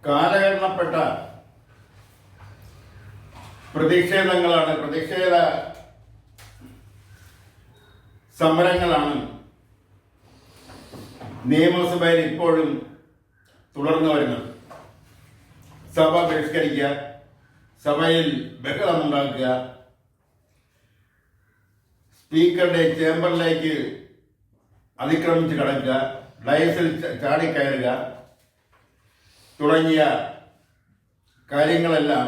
കാലഹരണപ്പെട്ട പ്രതിഷേധങ്ങളാണ്, പ്രതിഷേധ സമരങ്ങളാണ് നിയമസഭയിൽ ഇപ്പോഴും തുടർന്നു വരുന്നത്. സഭ ബഹിഷ്കരിക്കുക, സഭയിൽ ബഹളമുണ്ടാക്കുക, സ്പീക്കറുടെ ചേംബറിലേക്ക് അതിക്രമിച്ച് കടക്കുക, ഡയസിൽ ചാടിക്കയറുക തുടങ്ങിയ കാര്യങ്ങളെല്ലാം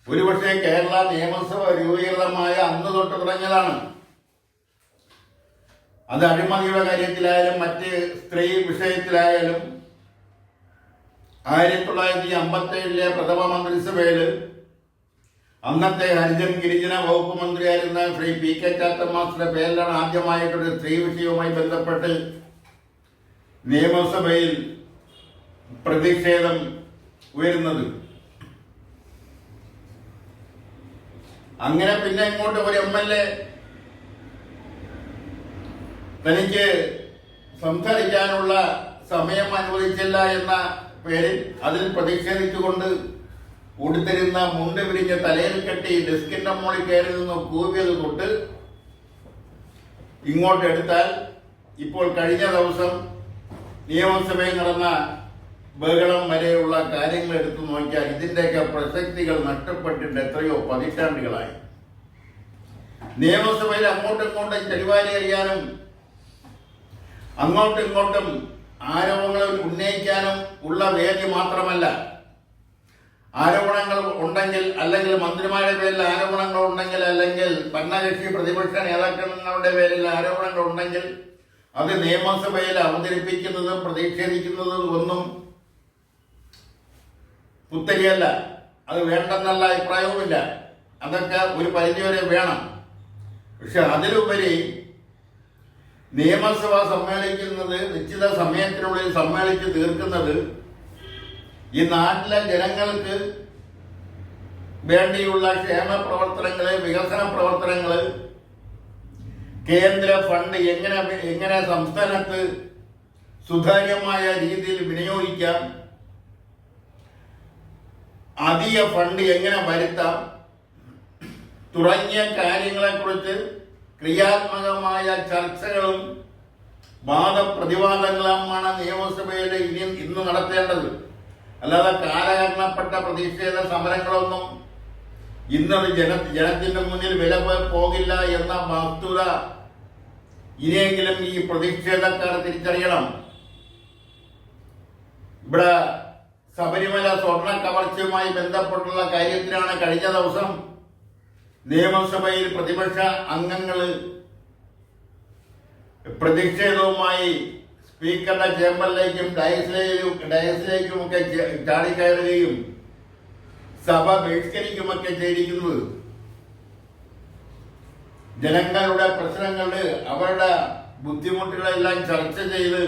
ഒരുപക്ഷെ കേരള നിയമസഭ രൂപീകൃതമായ അന്ന് തൊട്ട് തുടങ്ങിയതാണ്. അത് അഴിമതിയുടെ കാര്യത്തിലായാലും മറ്റ് സ്ത്രീ വിഷയത്തിലായാലും 1957 പ്രഥമ മന്ത്രിസഭയിൽ അന്നത്തെ ഹരിജൻ ഗിരിജന വകുപ്പ് മന്ത്രിയായിരുന്ന ശ്രീ പി കെ ചാത്തമാസ്റ്ററുടെ പേരിലാണ് ആദ്യമായിട്ടൊരു സ്ത്രീ വിഷയവുമായി ബന്ധപ്പെട്ട് നിയമസഭയിൽ പ്രതിഷേധം ഉയരുന്നത്. അങ്ങനെ പിന്നെ ഇങ്ങോട്ട് ഒരു MLA തനിക്ക് സംസാരിക്കാനുള്ള സമയം അനുവദിച്ചില്ല എന്ന പേരിൽ അതിൽ പ്രതിഷേധിച്ചുകൊണ്ട് ഉടുത്തിരുന്ന മുണ്ട് വിരിഞ്ഞ് തലയിൽ കെട്ടി ഡെസ്കിന്റെ മുകളിൽ കയറി നിന്ന് കൂവിയത് തൊട്ട് ഇങ്ങോട്ട് എടുത്താൽ ഇപ്പോൾ കഴിഞ്ഞ ദിവസം നിയമസഭയിൽ നടന്ന ബഹളം വരെയുള്ള കാര്യങ്ങൾ എടുത്തു നോക്കിയാൽ ഇതിന്റെയൊക്കെ പ്രസക്തികൾ നഷ്ടപ്പെട്ടിട്ട് എത്രയോ പതിറ്റാണ്ടുകളായി. നിയമസഭയിൽ അങ്ങോട്ടും ഇങ്ങോട്ടും ചെളിവാരി എറിയാനും അങ്ങോട്ടും ഇങ്ങോട്ടും ആരോപണങ്ങൾ ഉന്നയിക്കാനും ഉള്ള വേദി മാത്രമല്ല, ആരോപണങ്ങൾ ഉണ്ടെങ്കിൽ അല്ലെങ്കിൽ മന്ത്രിമാരുടെ പേരിൽ ആരോപണങ്ങൾ ഉണ്ടെങ്കിൽ അല്ലെങ്കിൽ ഭരണകക്ഷി പ്രതിപക്ഷ നേതാക്കളുടെ പേരിൽ ആരോപണങ്ങൾ ഉണ്ടെങ്കിൽ അത് നിയമസഭയിൽ അവതരിപ്പിക്കുന്നതും പ്രതിഷേധിക്കുന്നതും ഒന്നും പുത്തരിയല്ല. അത് വേണ്ടെന്നുള്ള അഭിപ്രായവുമില്ല. അതൊക്കെ ഒരു പരിധിവരെ വേണം. പക്ഷെ അതിലുപരി നിയമസഭ സമ്മേളിക്കുന്നത് നിശ്ചിത സമയത്തിനുള്ളിൽ സമ്മേളിച്ച് തീർക്കുന്നത് ഈ നാട്ടിലെ ജനങ്ങൾക്ക് വേണ്ടിയുള്ള ക്ഷേമ പ്രവർത്തനങ്ങള്, വികസന പ്രവർത്തനങ്ങള്, കേന്ദ്ര ഫണ്ട് എങ്ങനെ സംസ്ഥാനത്ത് സുതാര്യമായ രീതിയിൽ വിനിയോഗിക്കാം, അധിക ഫണ്ട് എങ്ങനെ വരുത്താം തുടങ്ങിയ കാര്യങ്ങളെക്കുറിച്ച് ക്രിയാത്മകമായ ചർച്ചകളും വാദപ്രതിവാദങ്ങളുമാണ് നിയമസഭയിൽ ഇന്ന് നടത്തേണ്ടത്. അല്ലാതെ കാലഹരണപ്പെട്ട പ്രതിഷേധ സമരങ്ങളൊന്നും ഇന്നത് ജനത്തിന്റെ മുന്നിൽ വില പോകില്ല എന്ന വസ്തുത ഇനിയെങ്കിലും ഈ പ്രതിഷേധക്കാർ തിരിച്ചറിയണം. ഇവിടെ ശബരിമല സ്വർണ്ണ കവർച്ചയുമായി ബന്ധപ്പെട്ടുള്ള കാര്യത്തിലാണ് കഴിഞ്ഞ ദിവസം നിയമസഭയിൽ പ്രതിപക്ഷ അംഗങ്ങൾ പ്രതിഷേധവുമായി സ്പീക്കറുടെ ചേംബറിലേക്കും ഡയസിലേക്കുമൊക്കെ ചാടിക്കയറുകയും സഭ ബഹിഷ്കരിക്കുമൊക്കെ ചെയ്തിരിക്കുന്നത്. ജനങ്ങളുടെ പ്രശ്നങ്ങള്, അവരുടെ ബുദ്ധിമുട്ടുകളെല്ലാം ചർച്ച ചെയ്ത്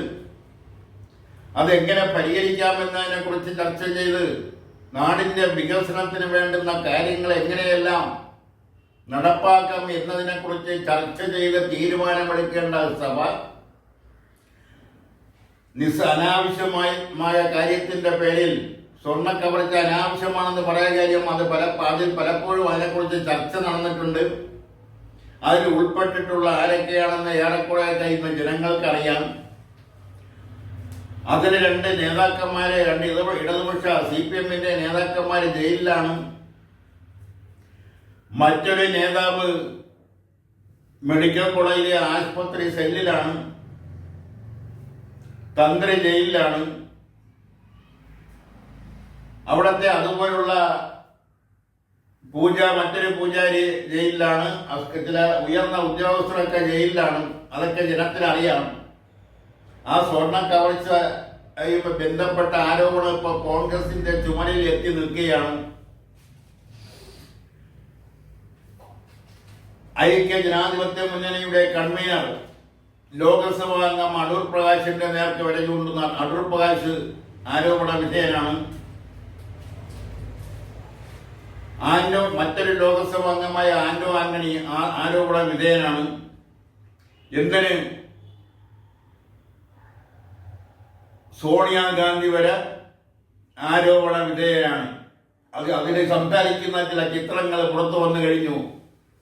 അതെങ്ങനെ പരിഹരിക്കാമെന്നതിനെ കുറിച്ച് ചർച്ച ചെയ്ത് നാടിന്റെ വികസനത്തിന് വേണ്ടുന്ന കാര്യങ്ങൾ എങ്ങനെയെല്ലാം നടപ്പാക്കാം എന്നതിനെ കുറിച്ച് ചർച്ച ചെയ്ത് തീരുമാനമെടുക്കേണ്ട സഭ അനാവശ്യമായ കാര്യത്തിന്റെ പേരിൽ സ്വർണ്ണ കവർച്ച അനാവശ്യമാണെന്ന് പറയാൻ കാര്യം അതിൽ പലപ്പോഴും അതിനെക്കുറിച്ച് ചർച്ച നടന്നിട്ടുണ്ട്. അതിൽ ഉൾപ്പെട്ടിട്ടുള്ള ആരൊക്കെയാണെന്ന് ഏറെക്കുറെ കഴിയുന്ന ജനങ്ങൾക്കറിയാം. അതിന് രണ്ട് ഇടതുപക്ഷ CPM-ന്റെ നേതാക്കന്മാര് ജയിലിലാണ്. മറ്റൊരു നേതാവ് മെഡിക്കൽ കോളേജിലെ ആശുപത്രി സെല്ലിലാണ്. തന്ത്രി ജയിലിലാണ്. അവിടത്തെ അതുപോലുള്ള മറ്റൊരു പൂജാരി ജയിലിലാണ്. ചില ഉയർന്ന ഉദ്യോഗസ്ഥരൊക്കെ ജയിലിലാണ്. അതൊക്കെ ജനത്തിനറിയാം. ആ സ്വർണ്ണ കവർച്ച ബന്ധപ്പെട്ട ആരോപണം ഇപ്പൊ കോൺഗ്രസിന്റെ ചുമലിൽ എത്തി നിൽക്കുകയാണ്. ഐക്യ ജനാധിപത്യ മുന്നണിയുടെ കൺവീനർ ലോകസഭാ അംഗം അടൂർ പ്രകാശിന്റെ നേർക്ക് വരെ ചൂണ്ടുന്ന അടൂർ പ്രകാശ് ആരോപണ വിധേയനാണ്. മറ്റൊരു ലോകസഭാ അംഗമായ ആന്റോ ആന്റണി ആരോപണ വിധേയനാണ്. എന്തിന് സോണിയാഗാന്ധി വരെ ആരോപണ വിധേയരാണ്. അതിന് സംസാരിക്കുന്ന ചില ചിത്രങ്ങൾ പുറത്തു വന്നു കഴിഞ്ഞു.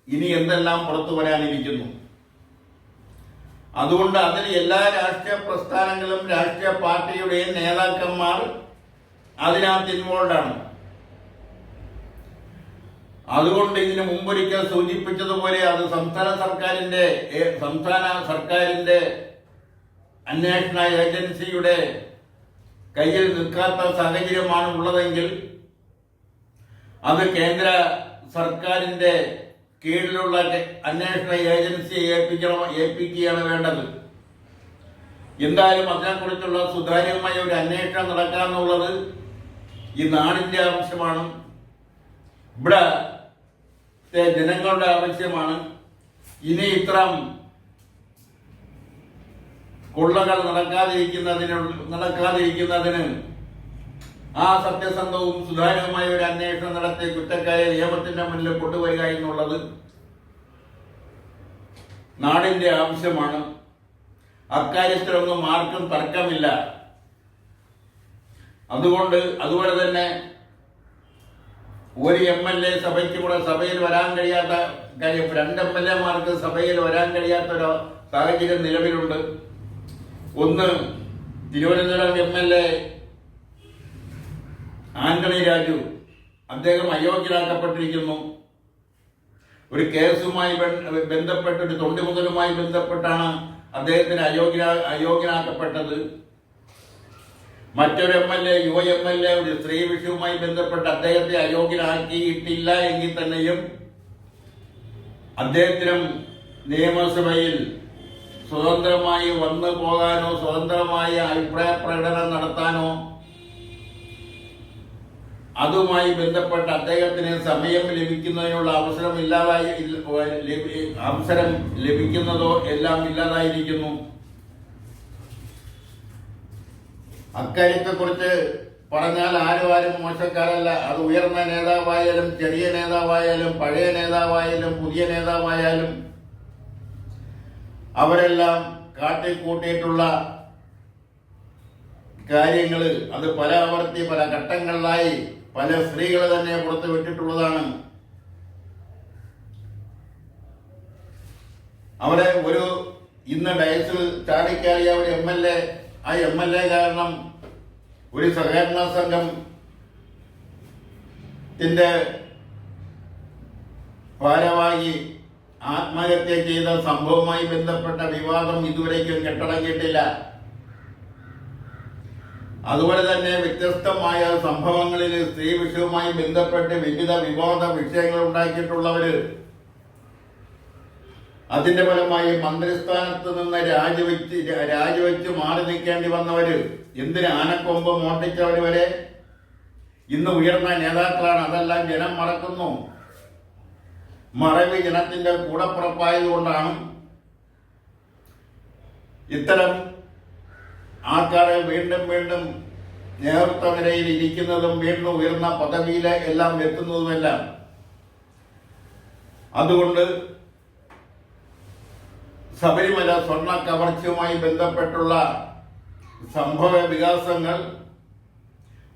ഇനി എന്തെല്ലാം പുറത്തു വരാനിരിക്കുന്നു. അതുകൊണ്ട് അതിൽ എല്ലാ രാഷ്ട്രീയ പ്രസ്ഥാനങ്ങളും രാഷ്ട്രീയ പാർട്ടിയുടെയും നേതാക്കന്മാർ അതിനകത്ത് ഇൻവോൾവാണ്. അതുകൊണ്ട് ഇതിന് മുമ്പൊരിക്കൽ സൂചിപ്പിച്ചതുപോലെ അത് സംസ്ഥാന സർക്കാരിന്റെ അന്വേഷണ ഏജൻസിയുടെ കയ്യിൽ നിൽക്കാത്ത സാഹചര്യമാണ് ഉള്ളതെങ്കിൽ അത് കേന്ദ്ര സർക്കാരിന്റെ കീഴിലുള്ള അന്വേഷണ ഏജൻസിയെ ഏൽപ്പിക്കുകയാണ് വേണ്ടത്. എന്തായാലും അതിനെക്കുറിച്ചുള്ള സുതാര്യമായ ഒരു അന്വേഷണം നടക്കാന്നുള്ളത് ഈ നാടിന്റെ ആവശ്യമാണ്, ഇവിടത്തെ ജനങ്ങളുടെ ആവശ്യമാണ്. ഇനി ഇത്തരം കൊള്ളകൾ നടക്കാതിരിക്കുന്നതിന് ആ സത്യസന്ധവും സുതാര്യവുമായ ഒരു അന്വേഷണം നടത്തി കുറ്റക്കാരെ നിയമത്തിന്റെ മുന്നിൽ കൊണ്ടുവരിക എന്നുള്ളത് നാടിന്റെ ആവശ്യമാണ്. അക്കാര്യത്തിലൊന്നും ആർക്കും തർക്കമില്ല. അതുപോലെ തന്നെ ഒരു MLA സഭയ്ക്ക് കൂടെ സഭയിൽ വരാൻ കഴിയാത്ത കാര്യം, 2 MLA സഭയിൽ വരാൻ കഴിയാത്തൊരു സാഹചര്യം നിലവിലുണ്ട്. ഒന്ന്, തിരുവനന്തപുരം MLA ആന്റണി രാജു, അദ്ദേഹം അയോഗ്യനാക്കപ്പെട്ടിരിക്കുന്നു. ഒരു കേസുമായി ബന്ധപ്പെട്ട്, ഒരു തൊണ്ടിമുതലുമായി ബന്ധപ്പെട്ടാണ് അദ്ദേഹത്തിന് അയോഗ്യനാക്കപ്പെട്ടത്. മറ്റൊരു MLA, യുവ MLA, ഒരു സ്ത്രീ വിഷയവുമായി ബന്ധപ്പെട്ട് അദ്ദേഹത്തെ അയോഗ്യനാക്കിയിട്ടില്ല എങ്കിൽ തന്നെയും അദ്ദേഹത്തിനും നിയമസഭയിൽ സ്വതന്ത്രമായി വന്നു പോകാനോ സ്വതന്ത്രമായ അഭിപ്രായ പ്രകടനം നടത്താനോ അതുമായി ബന്ധപ്പെട്ട് അദ്ദേഹത്തിന് സമയം ലഭിക്കുന്നതിനുള്ള അവസരം ലഭിക്കുന്നതോ എല്ലാം ഇല്ലാതായിരിക്കുന്നു. അക്കാര്യത്തെക്കുറിച്ച് പറഞ്ഞാൽ ആരും മോശക്കാരല്ല. അത് ഉയർന്ന നേതാവായാലും ചെറിയ നേതാവായാലും പഴയ നേതാവായാലും പുതിയ നേതാവായാലും അവരെല്ലാം കാട്ടിക്കൂട്ടിയിട്ടുള്ള കാര്യങ്ങൾ അത് പല ഘട്ടങ്ങളിലായി പല സ്ത്രീകൾ തന്നെ പുറത്തു വിട്ടിട്ടുള്ളതാണ്. അവിടെ ഇന്ന് ഡയസിൽ ചാടിക്കയറിയ ഒരു MLA, ആ MLA കാരണം ഒരു സഹകരണ സംഘത്തിന്റെ ഭാരവാഹി ആത്മഹത്യ ചെയ്ത സംഭവവുമായി ബന്ധപ്പെട്ട വിവാദം ഇതുവരേക്കും കെട്ടടങ്ങിയിട്ടില്ല. അതുപോലെ തന്നെ വ്യത്യസ്തമായ സംഭവങ്ങളിൽ സ്ത്രീ വിഷയവുമായി ബന്ധപ്പെട്ട് വിവിധ വിവാദ വിഷയങ്ങൾ ഉണ്ടാക്കിയിട്ടുള്ളവര്, അതിന്റെ ഫലമായി മന്ത്രിസ്ഥാനത്ത് നിന്ന് രാജിവെച്ച് മാറി നിൽക്കേണ്ടി വന്നവര്, എന്തിന് ആനക്കൊമ്പ് മോട്ടിച്ചവര് വരെ ഇന്ന് ഉയർന്ന നേതാക്കളാണ്. അതെല്ലാം ജനം മറക്കുന്നു. മറവി ജനത്തിന്റെ കൂടപ്പുറപ്പായതുകൊണ്ടാണ് ഇത്തരം ആൾക്കാരെ വീണ്ടും നേതൃത്വ നിരയിൽ ഇരിക്കുന്നതും വീണ്ടും ഉയർന്ന പദവിയിലെ എല്ലാം എത്തുന്നതുമെല്ലാം. അതുകൊണ്ട് ശബരിമല സ്വർണ്ണ കവർച്ചയുമായി ബന്ധപ്പെട്ടുള്ള സംഭവ വികാസങ്ങൾ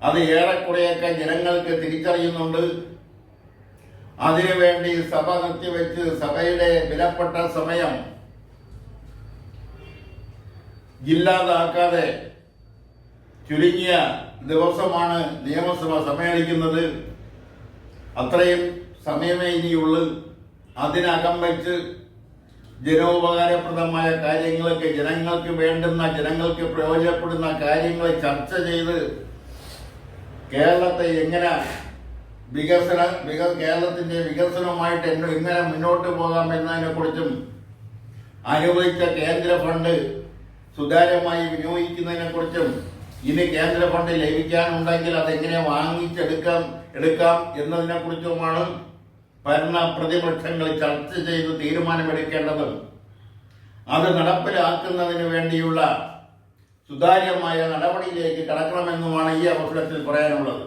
അത് ഏറെക്കുറെയൊക്കെ ജനങ്ങൾക്ക് തിരിച്ചറിയുന്നുണ്ട്. അതിനുവേണ്ടി സഭ നിർത്തിവെച്ച് സഭയുടെ വിലപ്പെട്ട സമയം ഇല്ലാതാക്കാതെ ചുരുങ്ങിയ ദിവസമാണ് നിയമസഭ സമ്മേളിക്കുന്നത്. അത്രയും സമയമേ ഇനിയുള്ളൂ. അതിനകം വെച്ച് ജനോപകാരപ്രദമായ കാര്യങ്ങളൊക്കെ ജനങ്ങൾക്ക് വേണ്ടുന്ന, ജനങ്ങൾക്ക് പ്രയോജനപ്പെടുന്ന കാര്യങ്ങൾ ചർച്ച ചെയ്ത് കേരളത്തെ എങ്ങനെ കേരളത്തിന്റെ വികസനവുമായിട്ട് എങ്ങനെ മുന്നോട്ട് പോകാം എന്നതിനെ കുറിച്ചും അനുവദിച്ച കേന്ദ്ര ഫണ്ട് സുതാര്യമായി വിനിയോഗിക്കുന്നതിനെ കുറിച്ചും ഇനി കേന്ദ്ര ഫണ്ട് ലഭിക്കാനുണ്ടെങ്കിൽ അതെങ്ങനെ എടുക്കാം എന്നതിനെ കുറിച്ചുമാണ് ഭരണ പ്രതിപക്ഷങ്ങൾ ചർച്ച ചെയ്ത് തീരുമാനമെടുക്കേണ്ടത്. അത് നടപ്പിലാക്കുന്നതിന് വേണ്ടിയുള്ള സുതാര്യമായ നടപടിയിലേക്ക് കടക്കണമെന്നുമാണ് ഈ അവസരത്തിൽ പറയാനുള്ളത്.